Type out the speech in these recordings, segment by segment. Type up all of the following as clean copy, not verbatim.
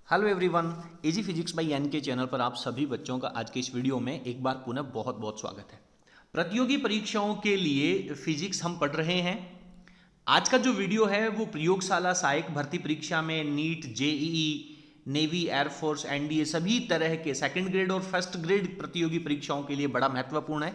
Hello everyone, easy physics by N K channel पर आप सभी बच्चों का आज के इस वीडियो में एक बार पुनः बहुत बहुत स्वागत है। प्रतियोगी परीक्षाओं के लिए फिजिक्स हम पढ़ रहे हैं। आज का जो वीडियो है वो प्रयोगशाला सहायक भर्ती परीक्षा में NEET, JEE, navy, air force, NDA सभी तरह के सेकंड ग्रेड और फर्स्ट ग्रेड प्रतियोगी परीक्षाओं के लिए बड़ा महत्वपूर्ण है।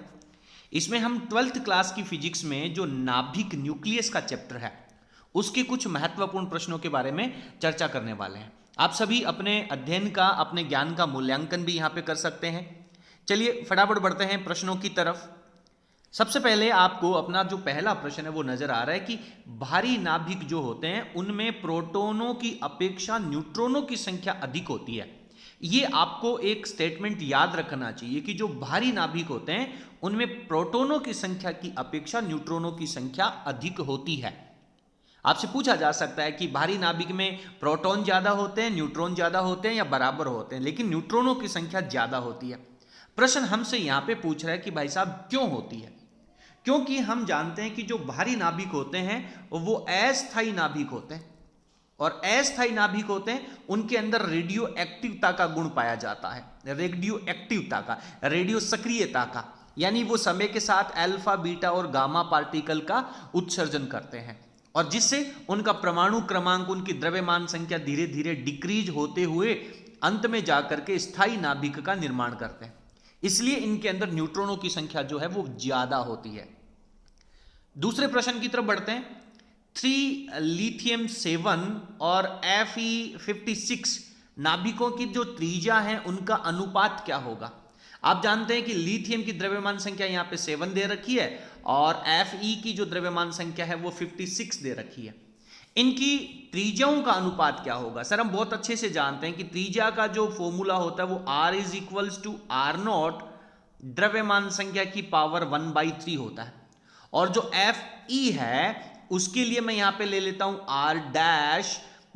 इसमें हम 12th क्लास की फिजिक्स में जो नाभिक न्यूक्लियस का चैप्टर है उसके कुछ महत्वपूर्ण प्रश्नों के बारे में चर्चा करने वाले हैं। आप सभी अपने अध्ययन का, अपने ज्ञान का मूल्यांकन भी यहाँ पे कर सकते हैं। चलिए फटाफट बढ़ते हैं प्रश्नों की तरफ। सबसे पहले आपको अपना जो पहला प्रश्न है वो नजर आ रहा है कि भारी नाभिक जो होते हैं उनमें प्रोटॉनों की अपेक्षा न्यूट्रॉनों की संख्या अधिक होती है। ये आपको एक स्टेटमेंट याद रखना चाहिए कि जो भारी नाभिक होते हैं उनमें प्रोटॉनों की संख्या की अपेक्षा न्यूट्रॉनों की संख्या अधिक होती है। आपसे पूछा जा सकता है कि भारी नाभिक में प्रोटॉन ज्यादा होते हैं, न्यूट्रॉन ज्यादा होते हैं या बराबर होते हैं, लेकिन न्यूट्रॉनों की संख्या ज्यादा होती है। प्रश्न हमसे यहां पे पूछ रहा है कि भाई साहब क्यों होती है? क्योंकि हम जानते हैं कि जो भारी नाभिक होते हैं वो अस्थायी नाभिक होते हैं, और अस्थायी नाभिक होते हैं उनके अंदर रेडियो एक्टिवता का गुण पाया जाता है। रेडियो एक्टिवता का, रेडियो सक्रियता का, यानी वो समय के साथ अल्फा, बीटा और गामा पार्टिकल का उत्सर्जन करते हैं, और जिससे उनका परमाणु क्रमांक, उनकी द्रव्यमान संख्या धीरे धीरे डिक्रीज होते हुए अंत में जाकर के स्थायी नाभिक का निर्माण करते हैं। इसलिए इनके अंदर न्यूट्रॉनों की संख्या जो है वो ज्यादा होती है। दूसरे प्रश्न की तरफ बढ़ते हैं। 3 लिथियम 7 और Fe56 नाभिकों की जो त्रिज्या है उनका अनुपात क्या होगा? आप जानते हैं कि लिथियम की द्रव्यमान संख्या यहां पे 7 दे रखी है और Fe की जो द्रव्यमान संख्या है वो 56 दे रखी है। इनकी त्रिज्याओं का अनुपात क्या होगा? सर हम बहुत अच्छे से जानते हैं कि त्रिज्या का जो फॉर्मूला होता है वो R is equals to R0 द्रव्यमान संख्या की पावर 1/3 होता है, और जो Fe है उसके लिए मैं यहां पे ले लेता हूं R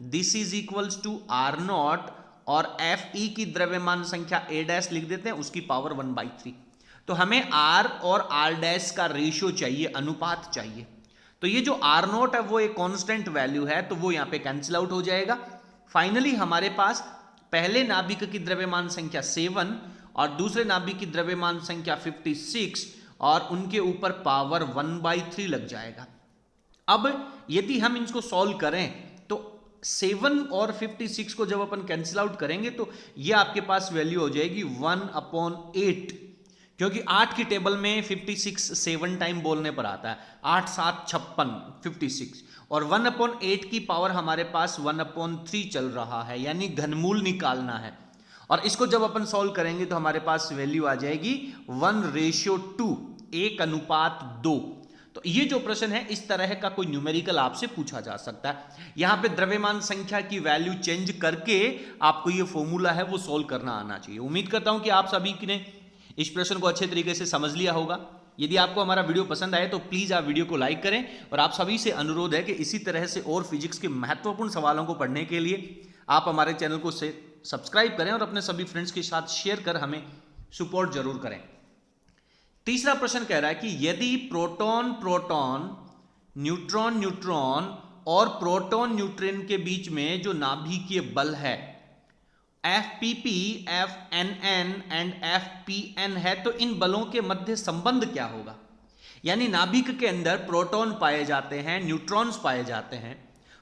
this is equals to R0, और Fe की द्रव्यमान संख्या A लिख देते हैं, उसकी पावर 1/3। तो हमें R और R का रेशियो चाहिए, अनुपात चाहिए। तो ये जो R0 है वो एक कांस्टेंट वैल्यू है, तो वो यहां पे कैंसिल आउट हो जाएगा। फाइनली हमारे पास पहले नाभिक की द्रव्यमान संख्या 7 और दूसरे नाभिक की द्रव्यमान संख्या 56 और उनके ऊपर पावर 1/3 लग जाएगा। अब यदि हम इसको सॉल्व करें तो 7 और 56 को जब अपन कैंसिल आउट करेंगे तो ये आपके पास वैल्यू हो जाएगी 1/8, क्योंकि 8 की टेबल में 56 7 टाइम बोलने पर आता है, 8 7 56 56, और 1/8 की पावर हमारे पास 1/3 चल रहा है, यानी घनमूल निकालना है। और इसको जब अपन सॉल्व करेंगे तो हमारे पास वैल्यू आ जाएगी 1:2, 1:2। तो ये जो प्रश्न है इस तरह का कोई न्यूमेरिकल आपसे पूछा जा सकता है। यहां पे द्रव्यमान संख्या की वैल्यू चेंज करके आपको ये फॉर्मूला है वो सॉल्व करना आना चाहिए। उम्मीद करता हूं कि आप सभी ने इस प्रश्न को अच्छे तरीके से समझ लिया होगा। यदि आपको हमारा वीडियो पसंद आए तो प्लीज आप वीडियो को लाइक करें, और आप सभी से अनुरोध है कि इसी तरह से और फिजिक्स के महत्वपूर्ण सवालों को पढ़ने के लिए आप हमारे चैनल को सब्सक्राइब करें और अपने सभी फ्रेंड्स के साथ शेयर कर हमें सपोर्ट जरूर करें। तीसरा प्रश्न कह रहा है कि यदि प्रोटॉन प्रोटॉन, न्यूट्रॉन न्यूट्रॉन और प्रोटॉन न्यूट्रॉन के बीच में जो नाभिकीय बल है FPP, FNN एंड FPN है, तो इन बलों के मध्य संबंध क्या होगा? यानी नाभिक के अंदर प्रोटॉन पाए जाते हैं, न्यूट्रॉन्स पाए जाते हैं,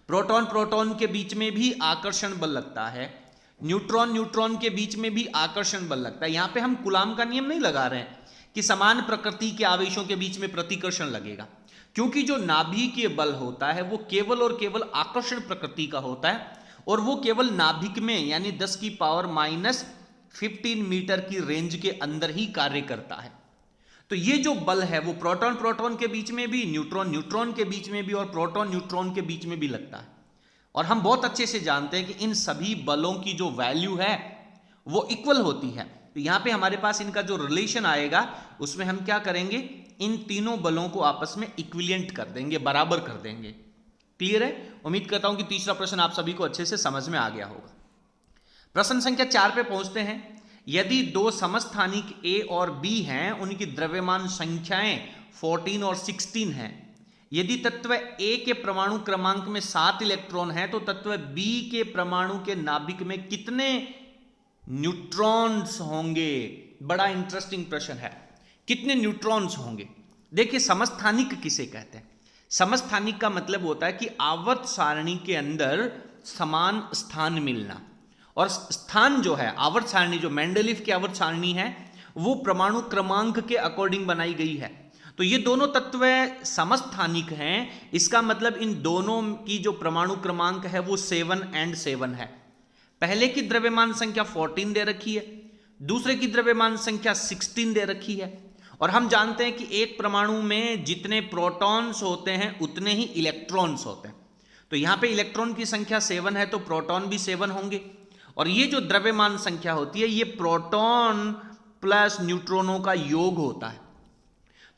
प्रोटॉन प्रोटॉन के बीच में भी आकर्षण बल लगता है, न्यूट्रॉन न्यूट्रॉन के बीच में भी आकर्षण बल लगता है। यहां पे हम कूलाम का नियम नहीं लगा रहे हैं कि समान प्रकृति के आवेशों के बीच में प्रतिकर्षण लगेगा, क्योंकि जो नाभिकीय बल होता है वो केवल और केवल आकर्षण प्रकृति का होता है, और वो केवल नाभिक में यानी 10⁻15 मीटर की रेंज के अंदर ही कार्य करता है। तो ये जो बल है वो प्रोटॉन प्रोटॉन के बीच में भी, न्यूट्रॉन न्यूट्रॉन के बीच में भी और प्रोटॉन न्यूट्रॉन के बीच में भी लगता है। और हम बहुत अच्छे से जानते हैं कि इन सभी बलों की जो वैल्यू है वो इक्वल होती है। तो यहां पे हमारे पास इनका जो रिलेशन आएगा उसमें हम क्या करेंगे, इन तीनों बलों को आपस में इक्विवेलेंट कर देंगे, बराबर कर देंगे। क्लियर है? उम्मीद करता हूं कि तीसरा प्रश्न आप सभी को अच्छे से समझ में आ गया होगा। प्रश्न संख्या 4 पे पहुंचते हैं। यदि दो समस्थानिक A और B हैं, उनकी द्रव्यमान संख्याएं 14 और 16 हैं, यदि तत्व ए के परमाणु क्रमांक में 7 इलेक्ट्रॉन है तो तत्व बी के परमाणु के नाभिक में कितने न्यूट्रॉन्स होंगे? बड़ा इंटरेस्टिंग प्रश्न है, कितने न्यूट्रॉन्स होंगे? देखिए, समस्थानिक किसे कहते हैं? समस्थानिक का मतलब होता है कि आवर्त सारणी के अंदर समान स्थान मिलना, और स्थान जो है आवर्त सारणी, जो मेंडलीफ की आवर्त सारणी है, वो परमाणु क्रमांक के अकॉर्डिंग बनाई गई है। तो ये दोनों तत्व समस्थानिक हैं, इसका मतलब इन दोनों की जो परमाणु क्रमांक है वो 7 और 7 है। पहले की द्रव्यमान संख्या 14 दे रखी है, दूसरे की द्रव्यमान संख्या 16 दे रखी है, और हम जानते हैं कि एक परमाणु में जितने प्रोटॉन्स होते हैं उतने ही इलेक्ट्रॉन्स होते हैं। तो यहां पे इलेक्ट्रॉन की संख्या 7 है तो प्रोटॉन भी 7 होंगे, और ये जो द्रव्यमान संख्या होती है ये प्रोटॉन प्लस न्यूट्रॉनों का योग होता है।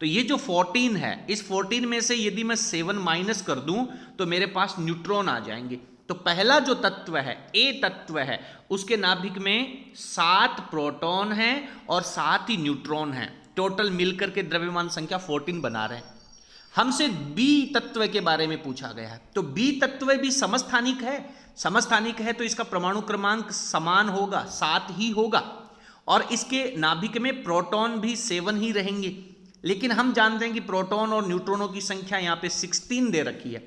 तो ये जो 14 है, इस 14 में से यदि मैं 7 माइनस कर दूं तो मेरे पास न्यूट्रॉन आ जाएंगे। तो पहला जो तत्व है, ए तत्व है, उसके नाभिक में 7 प्रोटॉन हैं और 7 ही न्यूट्रॉन हैं। टोटल मिलकर के द्रव्यमान संख्या 14 बना रहे हैं। हमसे बी तत्व के बारे में पूछा गया है, तो बी तत्व भी समस्थानिक है। समस्थानिक है तो इसका परमाणु क्रमांक समान होगा, 7 ही होगा, और इसके नाभिक में प्रोटॉन भी 7 ही रहेंगे। लेकिन हम जानते हैं कि प्रोटॉन और न्यूट्रॉनों की संख्या यहाँ पे 16 दे रखी है,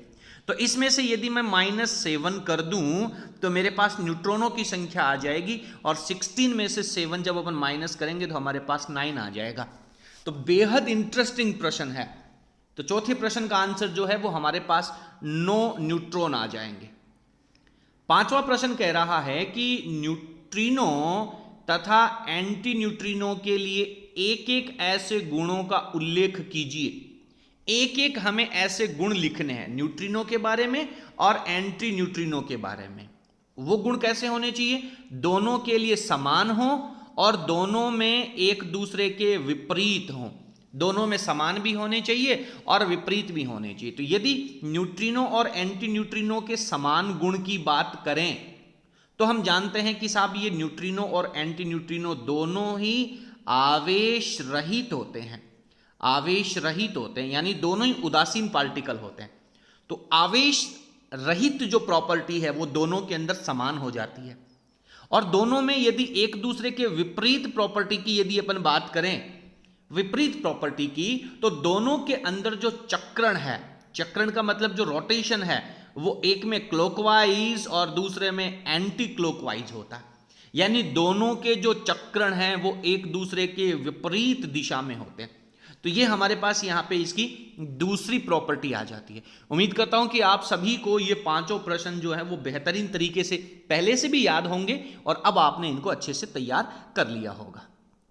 तो इसमें से यदि मैं -7 कर दूं तो मेरे पास न्यूट्रॉनों की संख्या आ जाएगी, और 16 में से 7 जब अपन माइनस करेंगे तो हमारे पास 9 आ जाएगा। तो बेहद इंटरेस्टिंग प्रश्न है। तो चौथे प्रश्न का आंसर जो है वो हमारे पास 9 न्यूट्रॉन आ जाएंगे। पांचवा प्रश्न कह रहा है कि न्यूट्रिनो तथा एंटी न्यूट्रिनो के लिए एक एक ऐसे गुणों का उल्लेख कीजिए। एक एक हमें ऐसे गुण लिखने हैं न्यूट्रिनो के बारे में और एंटी न्यूट्रिनो के बारे में। वो गुण कैसे होने चाहिए? दोनों के लिए समान हो और दोनों में एक दूसरे के विपरीत हो। दोनों में समान भी होने चाहिए और विपरीत भी होने चाहिए। तो यदि न्यूट्रिनो और एंटी न्यूट्रिनो के समान गुण की बात करें तो हम जानते हैं कि साहब ये न्यूट्रिनो और एंटी न्यूट्रिनो दोनों ही आवेश रहित होते हैं। आवेश रहित होते हैं यानी दोनों ही उदासीन पार्टिकल होते हैं। तो आवेश रहित जो प्रॉपर्टी है वो दोनों के अंदर समान हो जाती है, और दोनों में यदि एक दूसरे के विपरीत प्रॉपर्टी की यदि अपन बात करें, विपरीत प्रॉपर्टी की, तो दोनों के अंदर जो चक्रण है, चक्रण का मतलब जो रोटेशन है, वो एक में क्लॉकवाइज और दूसरे में एंटी क्लॉकवाइज होता है। यानी दोनों के जो चक्रण हैं वो एक दूसरे के विपरीत दिशा में होते हैं। तो ये हमारे पास यहाँ पे इसकी दूसरी प्रॉपर्टी आ जाती है। उम्मीद करता हूं कि आप सभी को ये पांचों प्रश्न जो है वो बेहतरीन तरीके से पहले से भी याद होंगे और अब आपने इनको अच्छे से तैयार कर लिया होगा।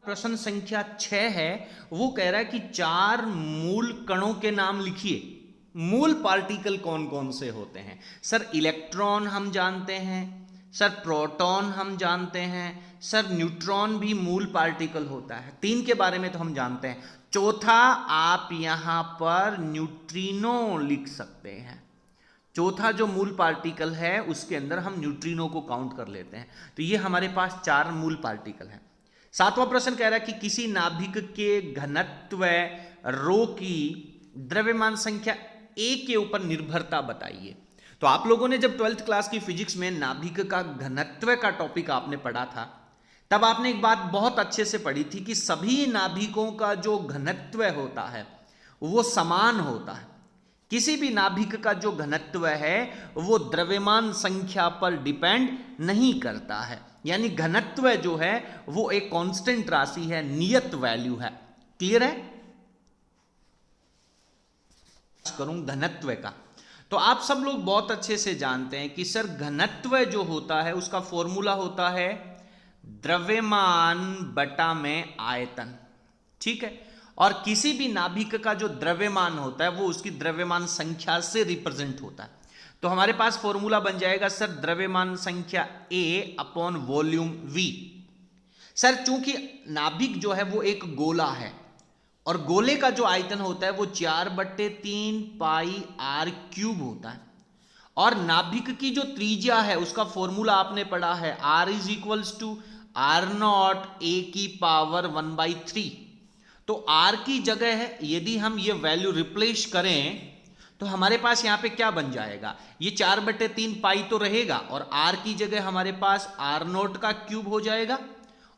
प्रश्न संख्या 6 है, वो कह रहा है कि 4 मूल कणों के नाम लिखिए। मूल पार्टिकल कौन कौन से होते हैं? सर इलेक्ट्रॉन हम जानते हैं, सर प्रोटॉन हम जानते हैं, सर न्यूट्रॉन भी मूल पार्टिकल होता है। 3 के बारे में तो हम जानते हैं। चौथा आप यहां पर न्यूट्रिनो लिख सकते हैं। चौथा जो मूल पार्टिकल है उसके अंदर हम न्यूट्रिनो को काउंट कर लेते हैं। तो ये हमारे पास 4 मूल पार्टिकल हैं। 7वां प्रश्न कह रहा है कि किसी नाभिक के घनत्व रो की द्रव्यमान संख्या ए के ऊपर निर्भरता बताइए। तो आप लोगों ने जब 12th क्लास की फिजिक्स में नाभिक का घनत्व का टॉपिक आपने पढ़ा था, तब आपने एक बात बहुत अच्छे से पढ़ी थी कि सभी नाभिकों का जो घनत्व होता है वो समान होता है। किसी भी नाभिक का जो घनत्व है वो द्रव्यमान संख्या पर डिपेंड नहीं करता है। यानी घनत्व जो है वो एक कांस्टेंट राशि है, नियत वैल्यू है। क्लियर है? करूं घनत्व का, तो आप सब लोग बहुत अच्छे से जानते हैं कि सर घनत्व जो होता है उसका फॉर्मूला होता है द्रव्यमान बटा में आयतन। ठीक है? और किसी भी नाभिक का जो द्रव्यमान होता है वो उसकी द्रव्यमान संख्या से रिप्रेजेंट होता है। तो हमारे पास फॉर्मूला बन जाएगा सर द्रव्यमान संख्या A upon volume V। Sir चूंकि नाभिक जो है वो एक गोला है और गोले का जो आयतन होता है वो 4/3 पाई r³ होता है, और नाभिक की जो त्रिज्या है उसका फॉर्मूला आपने पढ़ा है r = r0 a⁻⁴। तो r की जगह है यदि हम ये वैल्यू रिप्लेस करें तो हमारे पास यहां पे क्या बन जाएगा, ये 4/3 पाई तो रहेगा और r की जगह हमारे पास r0 का क्यूब हो जाएगा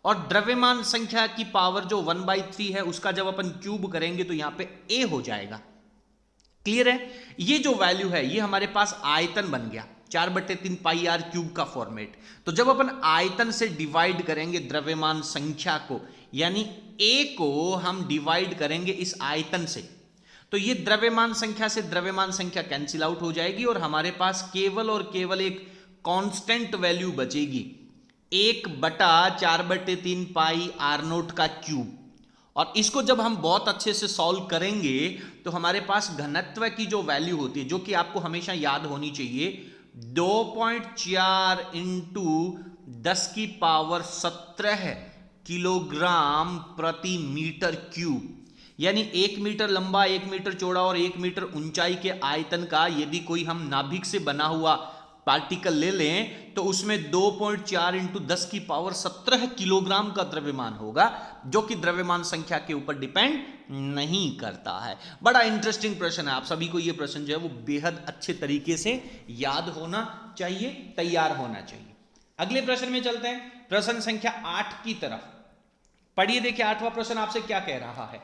और द्रव्यमान संख्या की पावर जो 1/3 है उसका जब अपन क्यूब करेंगे तो यहां पे a हो जाएगा। क्लियर है? ये जो वैल्यू है ये हमारे पास आयतन बन गया 4/3 पाई r क्यूब का फॉर्मेट। तो जब अपन आयतन से डिवाइड करेंगे द्रव्यमान संख्या को, यानी a को हम डिवाइड करेंगे इस आयतन से, तो ये द्रव्यमान संख्या से द्रव्यमान संख्या कैंसिल आउट हो जाएगी और हमारे पास केवल और केवल एक कांस्टेंट वैल्यू बचेगी 1/4/3 पाई r0 का क्यूब। और इसको जब हम बहुत अच्छे से सॉल्व करेंगे तो हमारे पास घनत्व की जो वैल्यू होती है, जो कि आपको हमेशा याद होनी चाहिए, 2.4 × 10⁻17 किलोग्राम प्रति मीटर क्यूब। यानी 1 मीटर लंबा, 1 मीटर चौड़ा और 1 मीटर ऊंचाई के आयतन का यदि कोई हम नाभिक से बना हुआ पार्टिकल ले लें तो उसमें 2.4 × 10⁻17 किलोग्राम का द्रव्यमान होगा, जो कि द्रव्यमान संख्या के ऊपर डिपेंड नहीं करता है। बड़ा इंटरेस्टिंग प्रश्न है, आप सभी को यह प्रश्न जो है वो बेहद अच्छे तरीके से याद होना चाहिए, तैयार होना चाहिए। अगले प्रश्न में चलते हैं, प्रश्न संख्या 8 की तरफ। पढ़िए, देखिए 8वां प्रश्न आपसे क्या कह रहा है।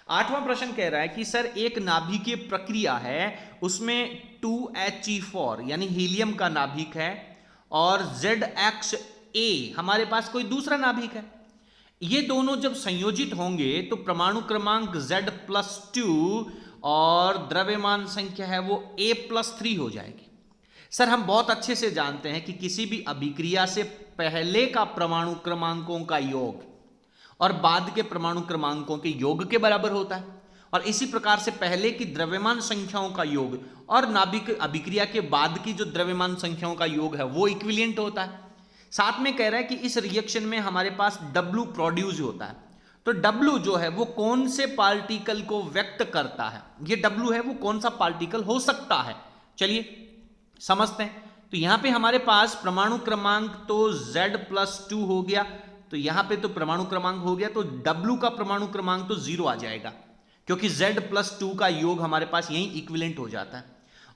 8वां प्रश्न कह रहा है कि सर एक नाभिकीय प्रक्रिया है, उसमें 2He4 यानी हीलियम का नाभिक है और ZXA हमारे पास कोई दूसरा नाभिक है। ये दोनों जब संयोजित होंगे तो परमाणु क्रमांक Z+2 और द्रव्यमान संख्या है वो A+3 हो जाएगी। सर हम बहुत अच्छे से जानते हैं कि किसी भी अभिक्रिया से पहले का परमाणु क्रमांकों का योग और बाद के परमाणु क्रमांकों के योग के बराबर होता है, और इसी प्रकार से पहले की द्रव्यमान संख्याओं का योग और नाभिक अभिक्रिया के बाद की जो द्रव्यमान संख्याओं का योग है वो इक्विवेलेंट होता है। साथ में कह रहा है कि इस रिएक्शन में हमारे पास W प्रोड्यूस होता है। तो W जो है वो कौन से पार्टिकल को व्यक्त करता है, ये W है वो कौन सा पार्टिकल हो सकता है, चलिए समझते हैं। तो यहां पे हमारे पास परमाणु क्रमांक तो Z+2 हो गया, तो यहां पे तो परमाणु क्रमांक हो गया, तो W का परमाणु क्रमांक तो 0 आ जाएगा क्योंकि Z+2 का योग हमारे पास यही इक्विवेलेंट हो जाता है।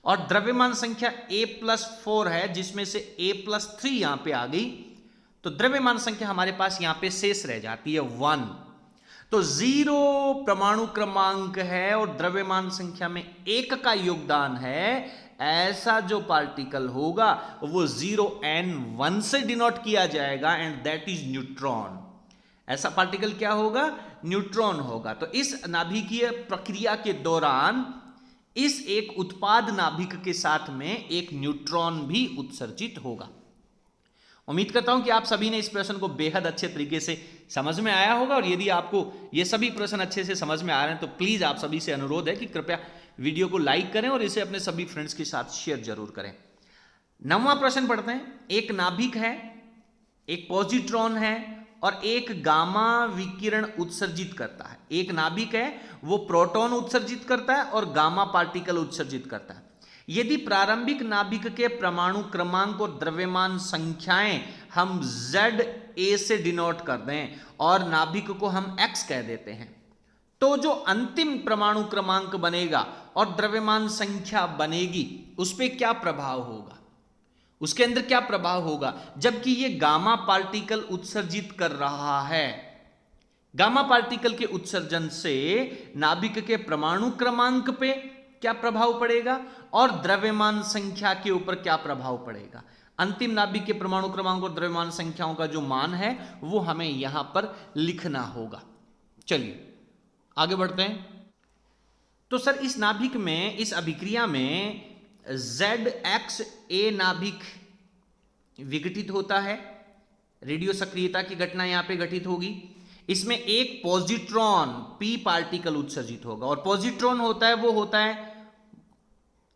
और द्रव्यमान संख्या A+4 है जिसमें से A+3 यहां पे आ गई, तो द्रव्यमान संख्या हमारे पास यहां पे शेष रह जाती है 1। तो 0 परमाणु क्रमांक है और द्रव्यमान संख्या में 1 का योगदान है, ऐसा जो पार्टिकल होगा वो 0n1 से डिनोट किया जाएगा एंड दैट इज न्यूट्रॉन। ऐसा पार्टिकल क्या होगा, न्यूट्रॉन होगा। तो इस नाभिकीय प्रक्रिया के दौरान इस एक उत्पाद नाभिक के साथ में एक न्यूट्रॉन भी उत्सर्जित होगा। उम्मीद करता हूं कि आप सभी ने इस प्रश्न को बेहद अच्छे तरीके से समझ में आया होगा, और यदि आपको ये सभी प्रश्न अच्छे से समझ में आ रहे हैं तो प्लीज आप सभी से अनुरोध है कि कृपया वीडियो को लाइक करें और इसे अपने सभी फ्रेंड्स के साथ शेयर जरूर करें। 9वां प्रश्न पढ़ते हैं। एक नाभिक है, एक पॉजिट्रॉन है और एक गामा विकिरण उत्सर्जित करता है। एक नाभिक है वो प्रोटॉन उत्सर्जित करता है और गामा पार्टिकल उत्सर्जित करता है। यदि प्रारंभिक नाभिक के परमाणु क्रमांक और द्रव्यमान संख्याएं हम ZA से डिनोट कर दें और नाभिक को हम X कह देते हैं, तो जो अंतिम परमाणु क्रमांक बनेगा और द्रव्यमान संख्या बनेगी उस पर क्या प्रभाव होगा, उसके अंदर क्या प्रभाव होगा, जबकि ये गामा पार्टिकल उत्सर्जित कर रहा है। गामा पार्टिकल के उत्सर्जन से नाभिक के परमाणु क्रमांक पे क्या प्रभाव पड़ेगा और द्रव्यमान संख्या के ऊपर क्या प्रभाव पड़ेगा। अंतिम नाभिक के परमाणु क्रमांक और द्रव्यमान संख्याओं का जो मान है वो हमें यहां पर लिखना होगा। चलिए आगे बढ़ते हैं। तो सर इस नाभिक में, इस अभिक्रिया में ZXA नाभिक विघटित होता है, रेडियो सक्रियता की घटना यहां पे घटित होगी। इसमें एक पॉजिट्रॉन P पार्टिकल उत्सर्जित होगा, और पॉजिट्रॉन होता है वो होता है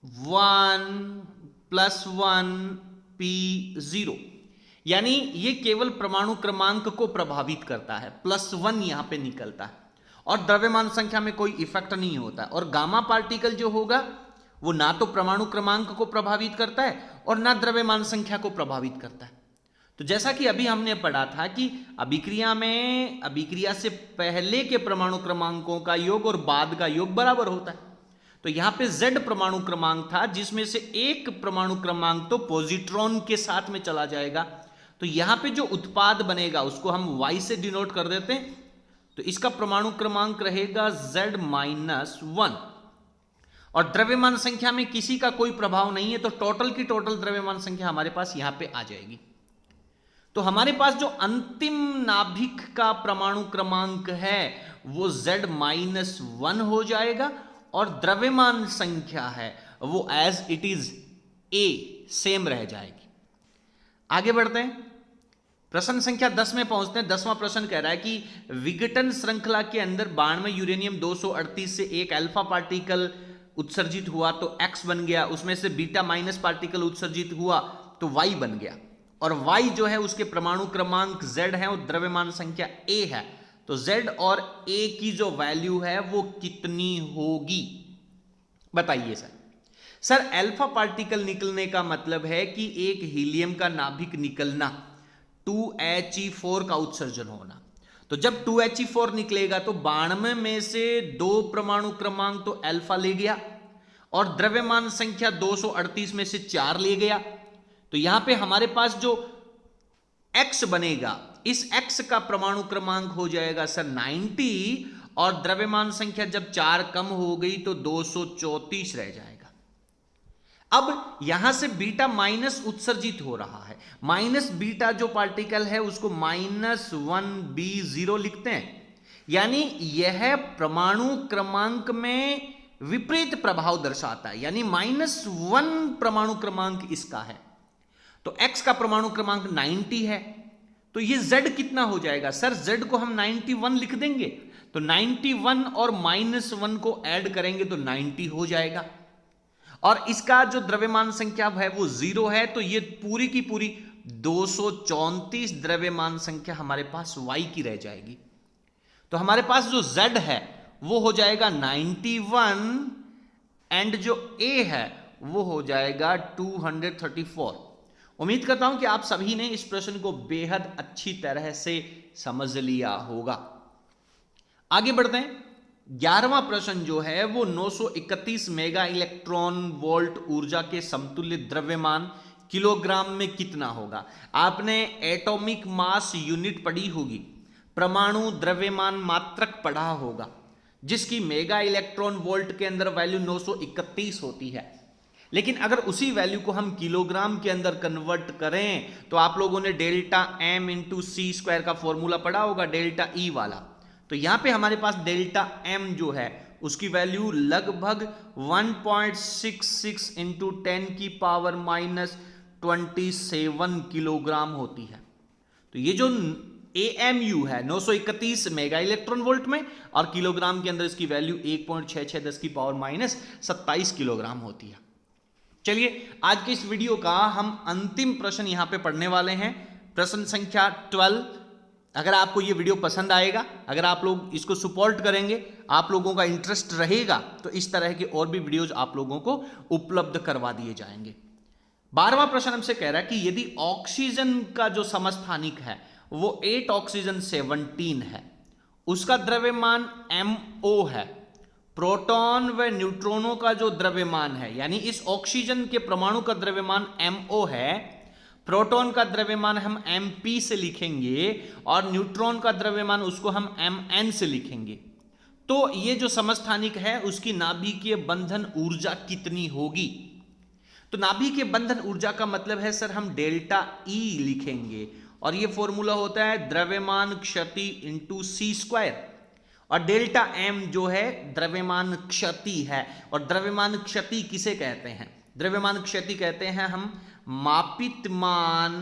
1+1P0, यानी ये केवल परमाणु क्रमांक को प्रभावित करता है, +1 यहां पे निकलता है और द्रव्यमान संख्या में कोई इफेक्ट नहीं होता। और गामा पार्टिकल जो होगा वो ना तो परमाणु क्रमांक को प्रभावित करता है और ना द्रव्यमान संख्या को प्रभावित करता है। तो जैसा कि अभी हमने पढ़ा था कि अभिक्रिया में, अभिक्रिया से पहले के परमाणु क्रमांकों का योग और बाद का योग बराबर होता है। तो यहां पे Z परमाणु क्रमांक था, जिसमें से एक परमाणु क्रमांक तो पॉजिट्रॉन के साथ में चला जाएगा। तो यहां पे जो उत्पाद बनेगा उसको हम Y से डिनोट कर देते हैं। तो इसका परमाणु क्रमांक रहेगा Z-1 और द्रव्यमान संख्या में किसी का कोई प्रभाव नहीं है, तो टोटल की टोटल द्रव्यमान संख्या हमारे पास यहां पे आ जाएगी। तो हमारे पास जो अंतिम नाभिक का परमाणु क्रमांक है वो Z-1 हो जाएगा और द्रव्यमान संख्या है वो as it is A same रह जाएगी। आगे बढ़ते हैं, प्रश्न संख्या 10 में पहुंचते हैं। 10वां प्रश्न कह रहा है कि विघटन श्रृंखला के अंदर 92 यूरेनियम 238 से एक अल्फा पार्टिकल उत्सर्जित हुआ तो X बन गया, उसमें से बीटा माइनस पार्टिकल उत्सर्जित हुआ तो Y बन गया, और Y जो है उसके परमाणु क्रमांक Z है और द्रव्यमान संख्या A है। तो Z और A की जो वैल्यू है वो कितनी होगी, बताइए सर। सर अल्फा पार्टिकल निकलने का मतलब है कि एक हीलियम का नाभिक निकलना, 2He4 का उत्सर्जन होना। तो जब 2He4 निकलेगा तो 92 में से 2 परमाणु क्रमांक तो अल्फा ले गया और द्रव्यमान संख्या 238 में से 4 ले गया। तो यहां पे हमारे पास जो X बनेगा, इस X का परमाणु क्रमांक हो जाएगा सर 90 और द्रव्यमान संख्या जब 4 कम हो गई तो 234 रह जाएगा। अब यहां से बीटा माइनस उत्सर्जित हो रहा है, माइनस बीटा जो पार्टिकल है उसको -1b0 लिखते हैं, यानी यह परमाणु क्रमांक में विपरीत प्रभाव दर्शाता है, यानी -1 परमाणु क्रमांक इसका है। तो X का परमाणु क्रमांक 90 है, तो ये Z कितना हो जाएगा सर, Z को हम 91 लिख देंगे। तो 91 और -1 को ऐड करेंगे तो 90 हो जाएगा, और इसका जो द्रव्यमान संख्या है वो 0 है, तो ये पूरी की पूरी 234 द्रव्यमान संख्या हमारे पास Y की रह जाएगी। तो हमारे पास जो Z है वो हो जाएगा 91 एंड जो A है वो हो जाएगा 234। उम्मीद करता हूं कि आप सभी ने इस प्रश्न को बेहद अच्छी तरह से समझ लिया होगा। आगे बढ़ते हैं, 11वां प्रश्न जो है वो 931 मेगा इलेक्ट्रॉन वोल्ट ऊर्जा के समतुल्य द्रव्यमान किलोग्राम में कितना होगा। आपने एटॉमिक मास यूनिट पढ़ी होगी, परमाणु द्रव्यमान मात्रक पढ़ा होगा, जिसकी मेगा इलेक्ट्रॉन वोल्ट के अंदर वैल्यू 931 होती है। लेकिन अगर उसी वैल्यू को हम किलोग्राम के अंदर कन्वर्ट करें तो आप लोगों ने डेल्टा M इंटू सी स्क्वायर का फॉर्मूला पढ़ा होगा, डेल्टा E वाला। तो यहां पे हमारे पास डेल्टा M जो है उसकी वैल्यू लगभग 1.66 इंटू 10 की पावर -27 किलोग्राम होती है। तो ये जो AMU है 931 मेगा इलेक्ट्रॉन वोल्ट में, और किलोग्राम के अंदर इसकी वैल्यू 1.66 की पावर -27 किलोग्राम होती है। चलिए आज के इस वीडियो का हम अंतिम प्रश्न यहां पे पढ़ने वाले हैं, प्रश्न संख्या 12। अगर आपको ये वीडियो पसंद आएगा, अगर आप लोग इसको सपोर्ट करेंगे, आप लोगों का इंटरेस्ट रहेगा, तो इस तरह के और भी वीडियोज आप लोगों को उपलब्ध करवा दिए जाएंगे। 12वां प्रश्न हमसे कह रहा है कि यदि ऑक्सीजन का जो समस्थानिक है वो 8 ऑक्सीजन 17 है, उसका द्रव्यमान MO है, प्रोटॉन व न्यूट्रॉनों का जो द्रव्यमान है, यानी इस ऑक्सीजन के परमाणु का द्रव्यमान MO है, प्रोटॉन का द्रव्यमान हम Mp से लिखेंगे और न्यूट्रॉन का द्रव्यमान उसको हम Mn से लिखेंगे, तो ये जो समस्थानिक है उसकी नाभिकीय बंधन ऊर्जा कितनी होगी। तो नाभिकीय बंधन ऊर्जा का मतलब है सर हम डेल्टा E लिखेंगे, और ये फॉर्मूला होता है द्रव्यमान क्षति इंटू सी स्क्वायर, और डेल्टा M जो है द्रव्यमान क्षति है। और द्रव्यमान क्षति किसे कहते हैं, द्रव्यमान क्षति कहते हैं हम मापित मान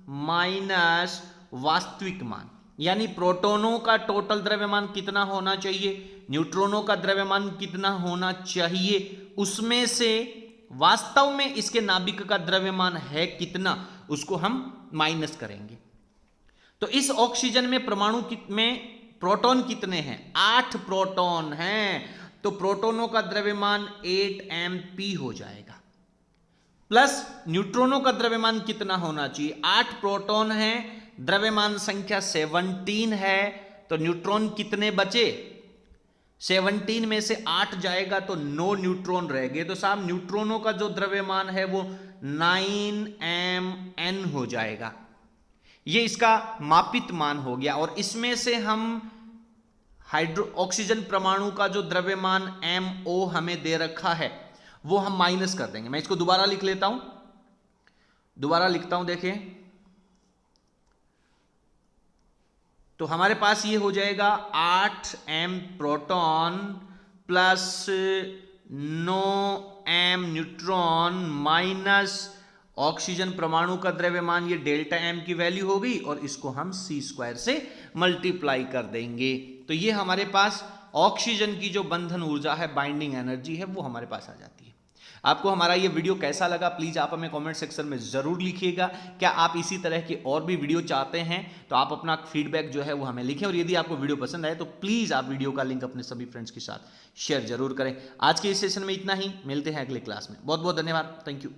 माइनस वास्तविक मान, यानी प्रोटॉनों का टोटल द्रव्यमान कितना होना चाहिए, न्यूट्रॉनों का द्रव्यमान कितना होना चाहिए, उसमें से वास्तव में इसके नाभिक का द्रव्यमान है कितना, उसको हम माइनस करेंगे। तो इस ऑक्सीजन में परमाणु में प्रोटॉन कितने हैं, 8 प्रोटॉन हैं, तो प्रोटॉनों का द्रव्यमान 8 Mp हो जाएगा, प्लस न्यूट्रॉनों का द्रव्यमान कितना होना चाहिए, 8 प्रोटॉन हैं, द्रव्यमान संख्या 17 है, तो न्यूट्रॉन कितने बचे, 17 में से 8 जाएगा तो 9 न्यूट्रॉन रह गए, तो साहब न्यूट्रॉनों का जो द्रव्यमान है वो 9 हो जाएगा। ये इसका मापित मान हो गया। और इसमें से हम ऑक्सीजन परमाणु का जो द्रव्यमान MO हमें दे रखा है वो हम माइनस कर देंगे। मैं इसको दोबारा लिख लेता हूं, दोबारा लिखता हूं, देखिए तो हमारे पास ये हो जाएगा 8m proton plus 9m neutron minus oxygen परमाणु का द्रव्यमान, ये डेल्टा m की वैल्यू हो गई, और इसको हम c² से मल्टीप्लाई कर देंगे। तो ये हमारे पास ऑक्सीजन की जो बंधन ऊर्जा है, बाइंडिंग एनर्जी है, वो हमारे पास आ जाती है। आपको हमारा ये वीडियो कैसा लगा प्लीज़ आप हमें कमेंट सेक्शन में ज़रूर लिखिएगा। क्या आप इसी तरह के और भी वीडियो चाहते हैं तो आप अपना फीडबैक जो है वो हमें लिखें, और यदि आपको वीडियो पसंद आए तो प्लीज़ आप वीडियो का लिंक अपने सभी फ्रेंड्स के साथ शेयर जरूर करें। आज के इस सेशन में इतना ही, मिलते हैं अगले क्लास में। बहुत बहुत धन्यवाद, थैंक यू।